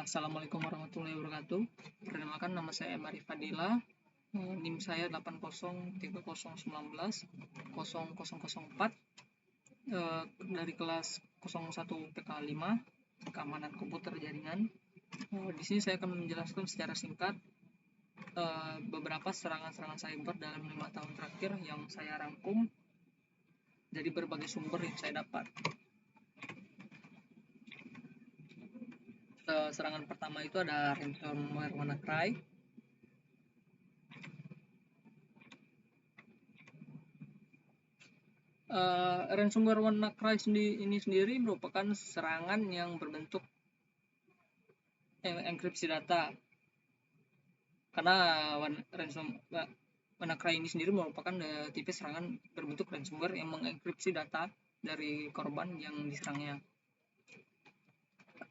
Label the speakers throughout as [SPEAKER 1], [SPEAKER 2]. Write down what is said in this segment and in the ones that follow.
[SPEAKER 1] Assalamualaikum warahmatullahi wabarakatuh. Perkenalkan, nama saya Mari Fadila. NIM saya 8030190004 dari kelas 01 PK 5 Keamanan Komputer Jaringan. Di sini saya akan menjelaskan secara singkat beberapa serangan-serangan cyber dalam 5 tahun terakhir yang saya rangkum dari berbagai sumber yang saya dapat. Serangan pertama itu ada ransomware WannaCry. Ransomware WannaCry ini sendiri merupakan serangan yang berbentuk enkripsi data. Karena WannaCry ini sendiri merupakan tipe serangan berbentuk ransomware yang mengenkripsi data dari korban yang diserangnya.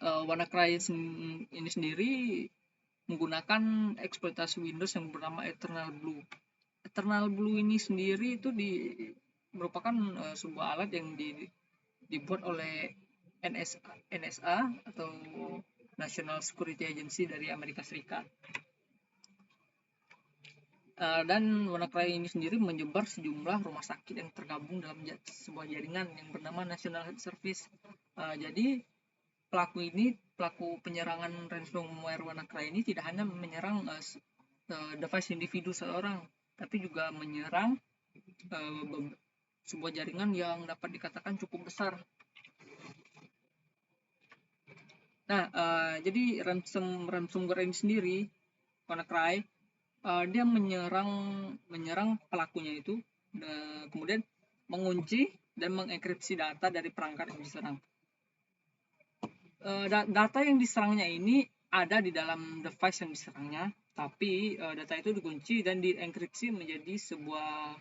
[SPEAKER 1] WannaCry ini sendiri menggunakan eksploitasi Windows yang bernama Eternal Blue. Eternal Blue ini sendiri itu merupakan sebuah alat yang dibuat oleh NSA atau National Security Agency dari Amerika Serikat. Dan WannaCry ini sendiri menyebar sejumlah rumah sakit yang tergabung dalam sebuah jaringan yang bernama National Health Service. Jadi pelaku penyerangan ransomware WannaCry ini tidak hanya menyerang device individu seorang, tapi juga menyerang sebuah jaringan yang dapat dikatakan cukup besar. Nah, jadi ransomware ini sendiri, WannaCry, dia menyerang pelakunya itu, kemudian mengunci dan mengenkripsi data dari perangkat yang diserang. Data yang diserangnya ini ada di dalam device yang diserangnya, tapi data itu dikunci dan dienkripsi menjadi sebuah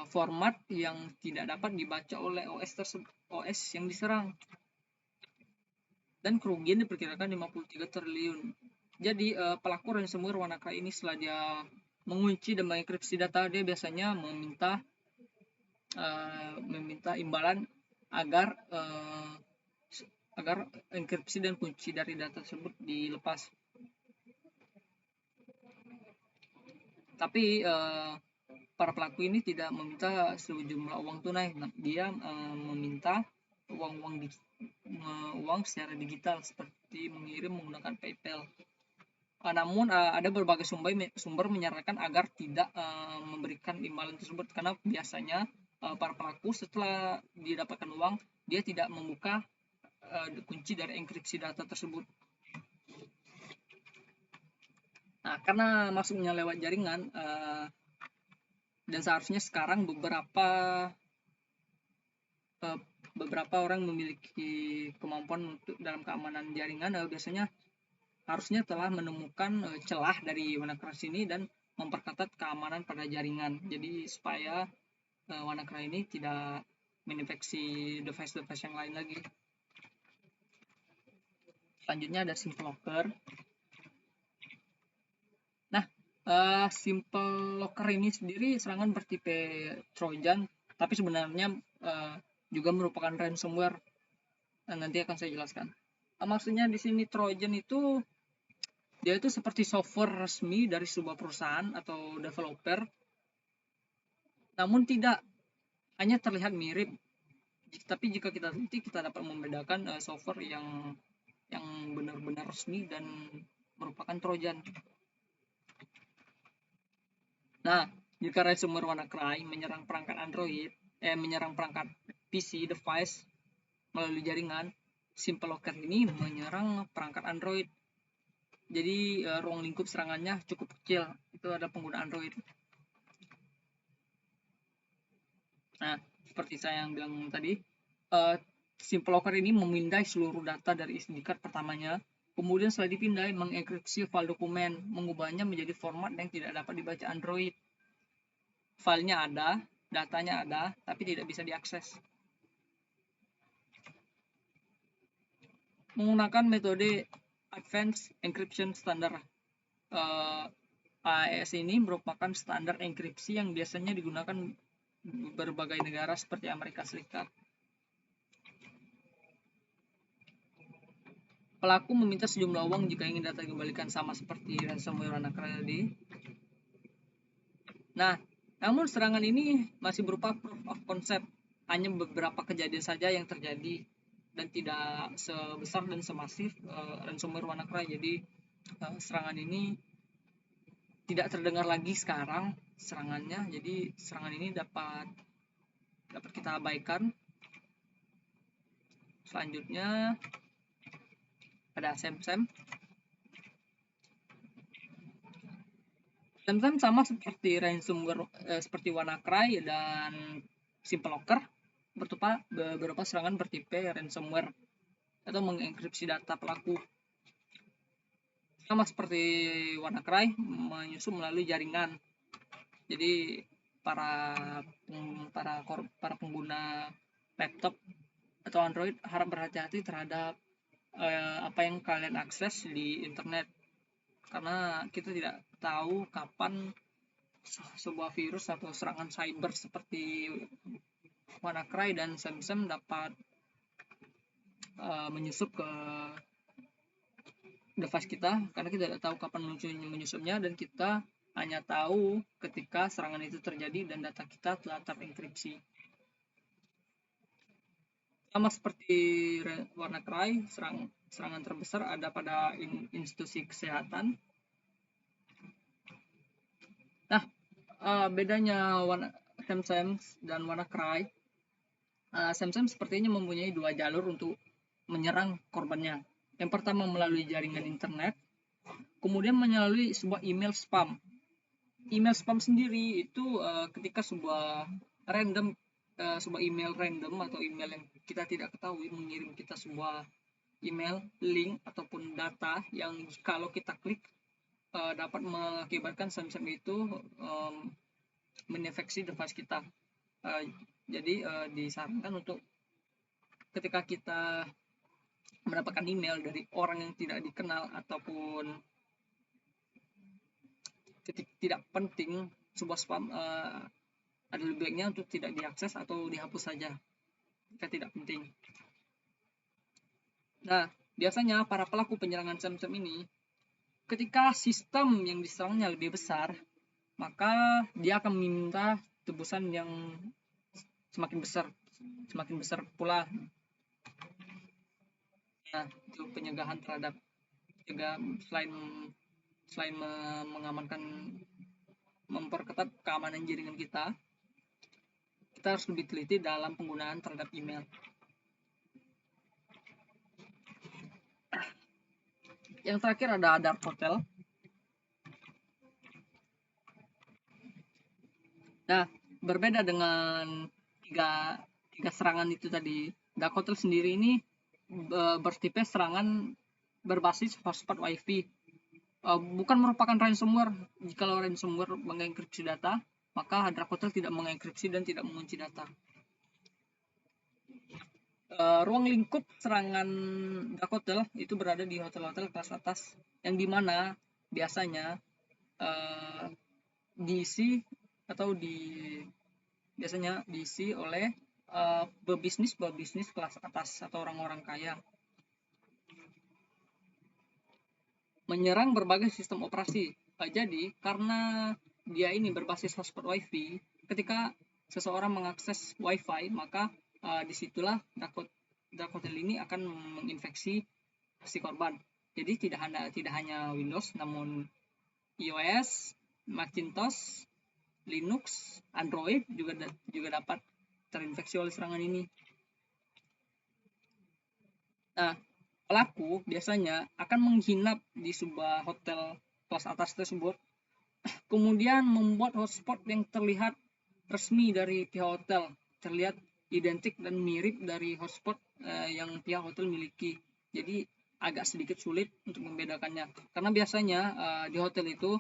[SPEAKER 1] format yang tidak dapat dibaca oleh OS yang diserang. Dan kerugian diperkirakan 53 triliun. Jadi pelaku ransomware WannaCry ini setelah dia mengunci dan mengenkripsi data, dia biasanya meminta imbalan agar enkripsi dan kunci dari data tersebut dilepas. Tapi para pelaku ini tidak meminta sejumlah uang tunai, dia meminta uang secara digital seperti mengirim menggunakan PayPal. Namun ada berbagai sumber menyarankan agar tidak memberikan imbalan tersebut, karena biasanya para pelaku setelah didapatkan uang, dia tidak membuka kunci dari enkripsi data tersebut. Nah, karena masuknya lewat jaringan, dan seharusnya sekarang beberapa orang memiliki kemampuan untuk dalam keamanan jaringan, biasanya harusnya telah menemukan celah dari WannaCry ini dan memperketat keamanan pada jaringan. Jadi supaya WannaCry ini tidak menginfeksi device-device yang lain lagi. Selanjutnya ada SimpleLocker. Nah, SimpleLocker ini sendiri serangan bertipe Trojan, tapi sebenarnya juga merupakan ransomware. Nanti akan saya jelaskan. Maksudnya di sini Trojan itu dia itu seperti software resmi dari sebuah perusahaan atau developer, namun tidak hanya terlihat mirip. Tapi jika kita teliti, kita dapat membedakan software yang benar-benar resmi dan merupakan Trojan. Nah, jika ransomware WannaCry menyerang perangkat menyerang perangkat PC device melalui jaringan, SimpleLocker ini menyerang perangkat Android. Jadi ruang lingkup serangannya cukup kecil, itu ada pengguna Android. Nah, seperti saya yang bilang tadi, SimpleLocker ini memindai seluruh data dari SD card pertamanya, kemudian setelah dipindai mengenkripsi file dokumen, mengubahnya menjadi format yang tidak dapat dibaca Android. Filenya ada, datanya ada, tapi tidak bisa diakses. Menggunakan metode Advanced Encryption Standard. AES ini merupakan standar enkripsi yang biasanya digunakan berbagai negara seperti Amerika Serikat. Pelaku meminta sejumlah uang jika ingin data dikembalikan, sama seperti ransomware WannaCry tadi. Nah, namun serangan ini masih berupa proof of concept, hanya beberapa kejadian saja yang terjadi dan tidak sebesar dan semasif ransomware WannaCry. Jadi serangan ini tidak terdengar lagi sekarang serangannya. Jadi serangan ini dapat kita abaikan. Selanjutnya ada SamSam. SamSam sama seperti ransomware seperti WannaCry dan SimpleLocker, beberapa serangan bertipe ransomware atau mengenkripsi data pelaku. Sama seperti WannaCry, menyusup melalui jaringan. Jadi para pengguna laptop atau Android harap berhati-hati terhadap apa yang kalian akses di internet, karena kita tidak tahu kapan sebuah virus atau serangan cyber seperti WannaCry dan SamSam dapat menyusup ke device kita, karena kita tidak tahu kapan menyusupnya, dan kita hanya tahu ketika serangan itu terjadi dan data kita telah terenkripsi. Sama seperti WannaCry, serangan terbesar ada pada institusi kesehatan. Nah, bedanya SamSam dan WannaCry, SamSam sepertinya mempunyai dua jalur untuk menyerang korbannya. Yang pertama melalui jaringan internet, kemudian melalui sebuah email spam. Email spam sendiri itu ketika sebuah email random atau email yang kita tidak ketahui mengirim kita sebuah email, link ataupun data yang kalau kita klik dapat mengakibatkan SamSam itu menginfeksi device kita. Jadi disarankan untuk ketika kita mendapatkan email dari orang yang tidak dikenal ataupun tidak penting, sebuah spam, ada lebih baiknya untuk tidak diakses atau dihapus saja jika tidak penting. Nah, biasanya para pelaku penyerangan SamSam ini, ketika sistem yang diserangnya lebih besar, maka dia akan meminta tebusan yang semakin besar pula. Nah, itu pencegahan terhadap selain mengamankan, memperketat keamanan jaringan kita harus lebih teliti dalam penggunaan terhadap email. Yang terakhir ada Dark Hotel. Nah, berbeda dengan tiga serangan itu tadi, Dark Hotel sendiri ini bertipe serangan berbasis hotspot WiFi. Bukan merupakan ransomware. Jika ransomware mengenkripsi data, maka Dark Hotel tidak mengenkripsi dan tidak mengunci data. Ruang lingkup serangan Dark Hotel itu berada di hotel-hotel kelas atas, yang dimana biasanya diisi oleh pebisnis kelas atas atau orang-orang kaya. Menyerang berbagai sistem operasi. Jadi karena dia ini berbasis hotspot WiFi, ketika seseorang mengakses WiFi, maka disitulah Dark Hotel ini akan menginfeksi si korban. Jadi tidak hanya Windows, namun iOS, Macintosh, Linux, Android juga dapat terinfeksi oleh serangan ini. Nah, pelaku biasanya akan menginap di sebuah hotel kelas atas tersebut, kemudian membuat hotspot yang terlihat resmi dari pihak hotel, terlihat identik dan mirip dari hotspot yang pihak hotel miliki. Jadi agak sedikit sulit untuk membedakannya, karena biasanya di hotel itu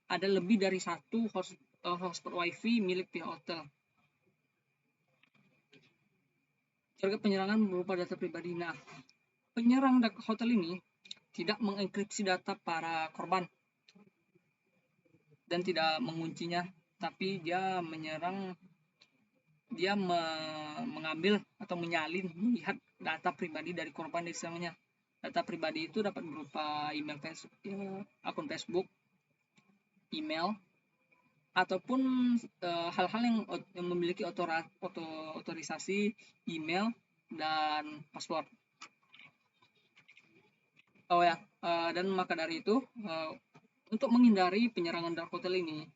[SPEAKER 1] ada lebih dari satu hotspot WiFi milik pihak hotel. Cara penyerangan berupa data pribadi. Nah, penyerang hotel ini tidak mengenkripsi data para korban dan tidak menguncinya, tapi dia mengambil atau melihat data pribadi dari korban di serangannya. Data pribadi itu dapat berupa email akun Facebook, email, ataupun hal-hal yang memiliki otorisasi email dan password. Oh ya, dan maka dari itu untuk menghindari penyerangan dark hotel ini,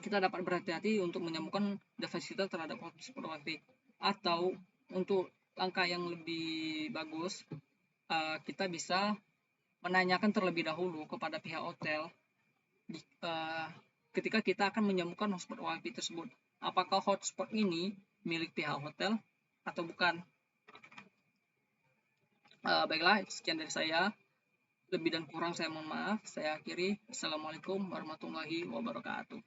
[SPEAKER 1] kita dapat berhati-hati untuk menyambungkan device kita terhadap hotspot wifi. Atau untuk langkah yang lebih bagus, kita bisa menanyakan terlebih dahulu kepada pihak hotel ketika kita akan menyambungkan hotspot wifi tersebut, apakah hotspot ini milik pihak hotel atau bukan. Baiklah, sekian dari saya. Lebih dan kurang saya mohon maaf. Saya akhiri. Assalamualaikum warahmatullahi wabarakatuh.